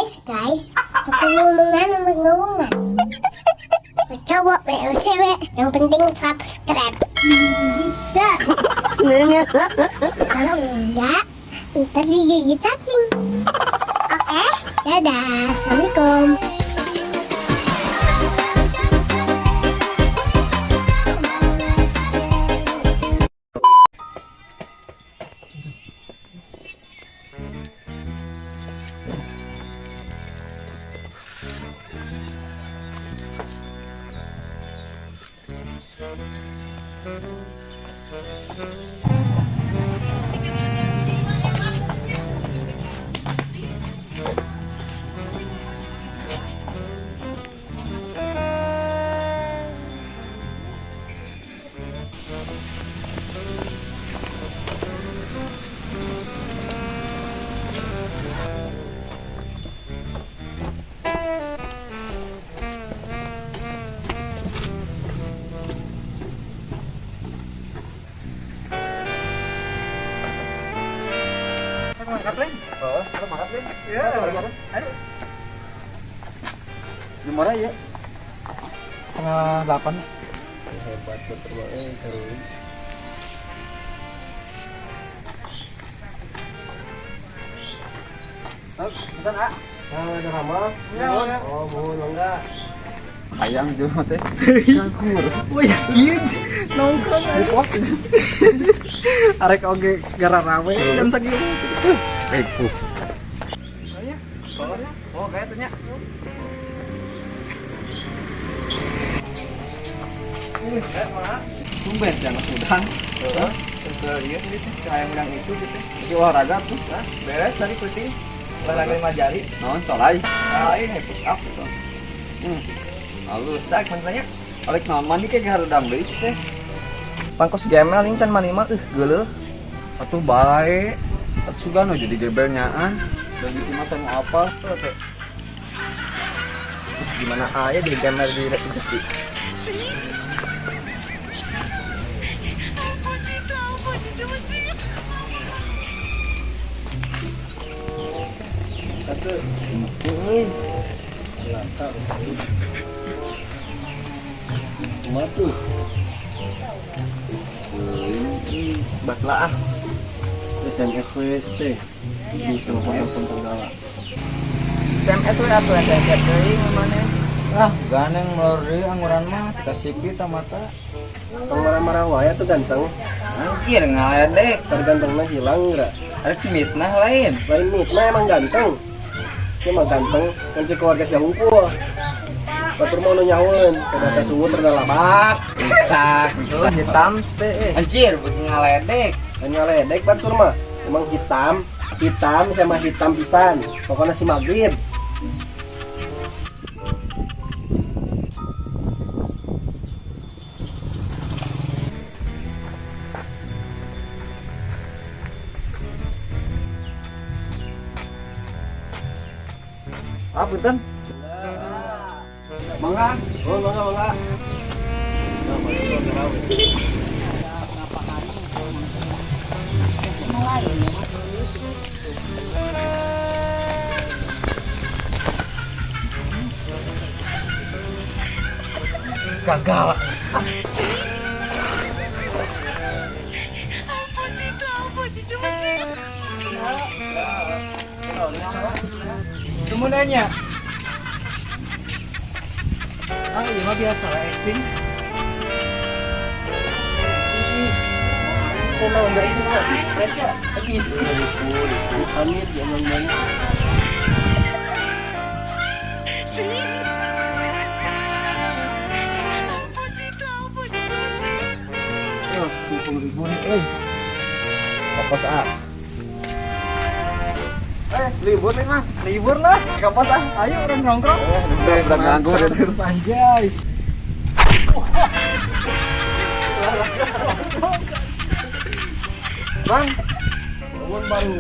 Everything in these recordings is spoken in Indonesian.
guys, aku ngomongan. Cowok, cewek, yang penting subscribe. Dah. Kalau enggak, ntar digigit cacing. Oke, dadah, assalamualaikum. Mangkat Lin. Oh, mangkat Lin. Iya, ayo. Jam berapa ya? 7:30. Hebat betul terus. Bukan A. Ada ramal? Ya, oh, mohon enggak. Hayang jeung teh. Kangkur. Wah, ieu nongkrong di pos. Arek oge gara rame jam sakieu. Ayo. Oh, kayak tanya. Tumben jangan udang. Heeh. Iya gitu. Kayak udang isu gitu. Masih olahraga tuh. Beres tadi penting. Olahraga 5 jari. Naon tolai. Ini push up gitu. Halus sak menanya. Alek naon mandi ke garudang deui teh. Pangkos gemel ini can mani mah geuleuh. Atuh bae. Atuh sugana jadi gebelnyaan. Dan gitu mah can apa teh. Gimana aya di gemel di resepsi. Kata euy. Celaka. Matu. Batlah ah. SMS WST. Di telepon segala. SMS we atuh SMS teuing mana? Ah, ganeng melori angguran mah kasih kita mata. Marah-marah wae tuh ganteng. Anjir ngaledek, tergantengna hilang enggak? Arek mitnah lain. Lain mitnah emang ganteng. Dia emang ganteng, kan si keluarga si hungkul. Batur mau nyaweun, kada suhu tergalabak. Bisa hitam teh. Anjir, bukan ngaledek. Ngaledek batur mah. Emang hitam sama hitam pisan. Pokoknya si magrib. Ah, punten. Mangga. Oh, mangga. Nah, masih belum tahu. Gagal. Semuanya. Ah, ini mah biasa acting. Kalau enggak ini mah aja lagi sih. Hamid jangan main. Oh, 20.000 nih, Kapas ah. Libur nih mah. Libur lah. Kapas ah. Ayo orang nongkrong. Udah nganggur itu. Anjay. Bang, bangun baru.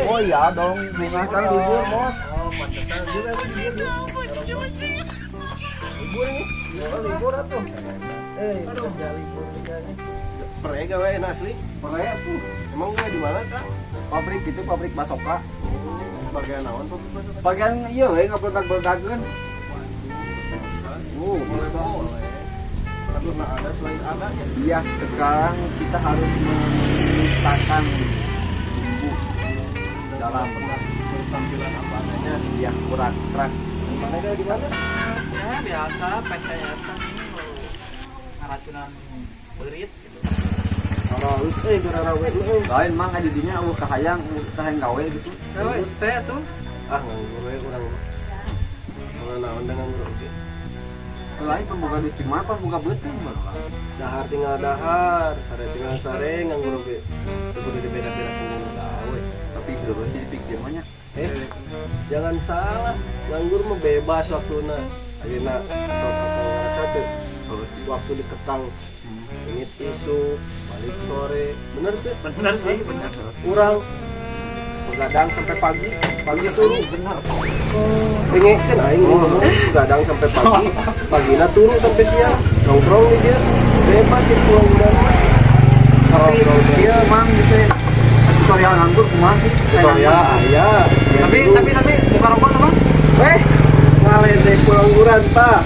Oh iya dong, bunga kan libur bos. Oh pantesan juga libur. Libur nih, libur atuh. Kerja libur kerjanya. Peraya gawe asli. Peraya tuh. Emang gue di mana kak? Pabrik itu pabrik basoka. bagian naon Pak? Bagian iya we ngabeledak-beledakeun. Boleh. Karena ada selain adanya. Iya, sekarang kita harus menciptakan bumbu dalam Tampilan apa adanya. yang kerak. Mana di mana? Ya biasa pecahatan ngaracunan berit gitu. Harus gara we Lain mah di dinya kahayang gawe gitu. Teh tuh nganggur we urang. Mana naon dengan nganggur. Lain pembuka di timah pembuka beuteung mah. Dahar tinggal dahar, sare tinggal sare nganggur ge. Kudu dibeda-beda kudu gawe. Tapi geus sih dipikir mah nya. Jangan salah, nganggur mah bebas waktuna. Ayeuna sok apa ngarasa teh. Waktu diketang ingit isu, balik sore. Bener tuh? bener sih bener. Urang begadang sampai pagi turu benar. Pengen kan aing ngomong begadang sampai pagi. Pagina turu sampai siang. Nongkrong di dia. Bebas di pulang dan. Tapi dia mang gitu ya. Tutorial nganggur kumaha sih? Tutorial aya. Tapi buka rokok tuh bang. Ngaledek pengangguran ta.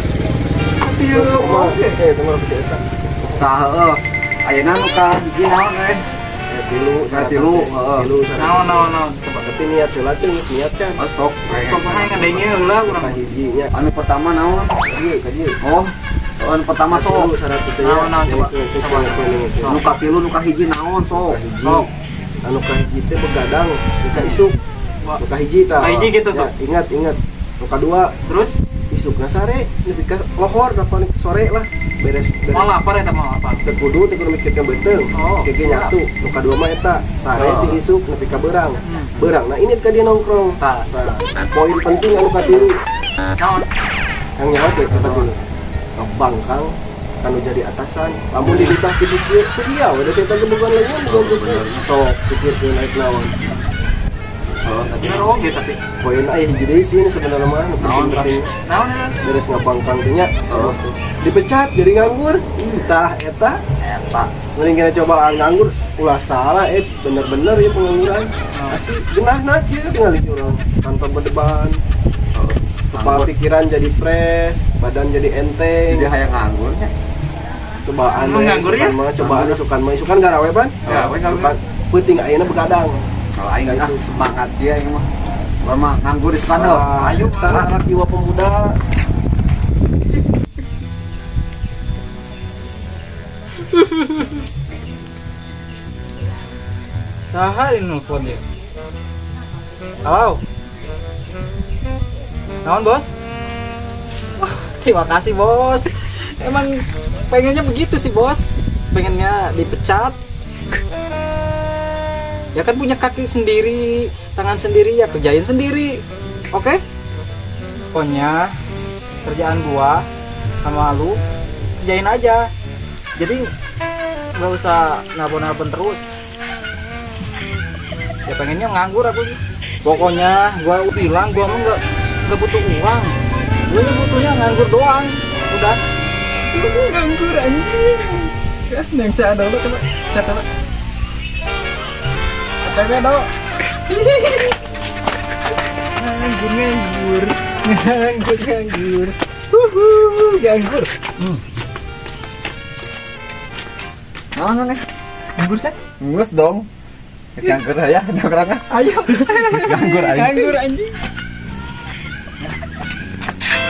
Tapi yo mah itu mah bisa eta. Tah heuh. Ayeuna nu ka hiji naon we? Tilu. Naon. Coba tapi niat heula teh niat kan. Sok. Sok aja ngadengnya heula urang. Hijinya. Anu pertama naon? Kaji. Oh, anu pertama sok. Syarat itu Naon, coba. Nu katilu nu kahiji naon sok. Sok. Anu kahiji teh begadang, nu isuk. Nu kahiji tah. Kahiji gitu tuh. Ingat. Nu kadua Terus isukna sare, nepi ka lohor kapan sore lah. Beres. mau lapar ya mau lapar. Teu kudu mikirkeun beuteung. Oh, Kege siap. nyatu. Nu kadua mah eta sare ti isuk nepi ka beurang. Beurangna ini ka dia nongkrong. Tah. Poin penting anu katilu. Naon? Kang nyawa teh kata dulu. Bangkang kanu jadi atasan. Lamun dibitah dipikir, teu sia we da setan bukan lagi bukan suku. Tok pikirkeun naik naon. Bener oge tapi. Poin aya hiji deui sih sebenarnya mah nu penting. Naon ya? Beres ngabangkang teh nya. Dipecat jadi nganggur. Tah eta mending kita coba nganggur ulah salah bener-bener ya pengangguran. Asli genahna kieu tinggal di urang tanpa berdeban. Kepala pikiran jadi fresh, badan jadi enteng. Jadi hayang nganggurnya. Cobaan Emang nganggur ya? Cobaan isukan garawe pan? Ya, we nganggur. Penting ayeuna begadang. Kalau aing semangat dia ini mah. Mah nganggur di sana. Ayo setara anak jiwa pemuda. Saha ini nelfon dia? Halo. Naon bos? Wah, terima kasih bos. Emang pengennya begitu sih bos. Pengennya dipecat. Ya kan punya kaki sendiri, tangan sendiri, ya kerjain sendiri. Oke? Pokoknya kerjaan gua sama lu kerjain aja. Jadi nggak usah nelpon-nelpon terus. Ya pengennya nganggur aku. Pokoknya gua bilang gua mah nggak butuh uang. Gua butuhnya nganggur doang. Udah. Nganggur anjing. Yang saya dulu coba. Chat coba. Katanya dong. Nganggur. Nganggur. Naon nih? Nganggur sih? Ngus dong. Geus nganggur ya, nongkrongna. Ayo. Geus nganggur aing. Nganggur anjing.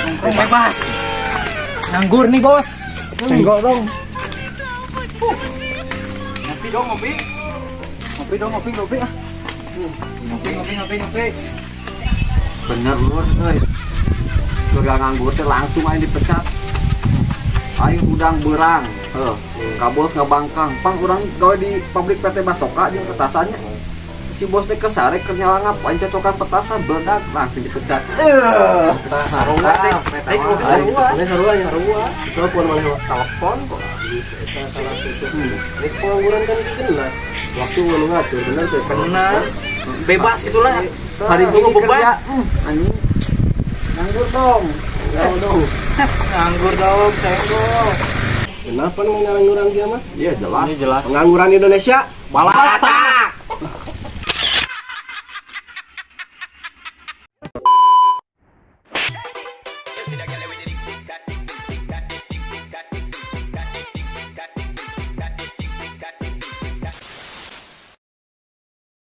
Nongkrong bebas. Nganggur nih bos. Enggak dong. Ngopi dong ngopi. Ngopi dong ngopi ah. Ngopi. Bener lur euy. Surga nganggur teh langsung aing dipecat. Aing udang berang. Heuh. Kabos ngabangkang. Pang urang gawe di pabrik PT Basoka jeung petasannya. Si bos teh kesarek keur nyawa ngapain cocokan petasan beledak langsung dipecat. Sarua deh. Baik ngopi sarua. Sarua. Telepon malah telepon kok. Eta salah satu. Ini pengangguran kan kena. Waktu nu ngatur bener teh. Benar. Bebas gitulah. Hari Tunggu ini beban. kerja. Anjing. Nganggur dong. Nganggur dong, senggol. Kenapa nih ngangguran dia mah? Iya jelas. Ini jelas. Pengangguran Indonesia Balata. see the girl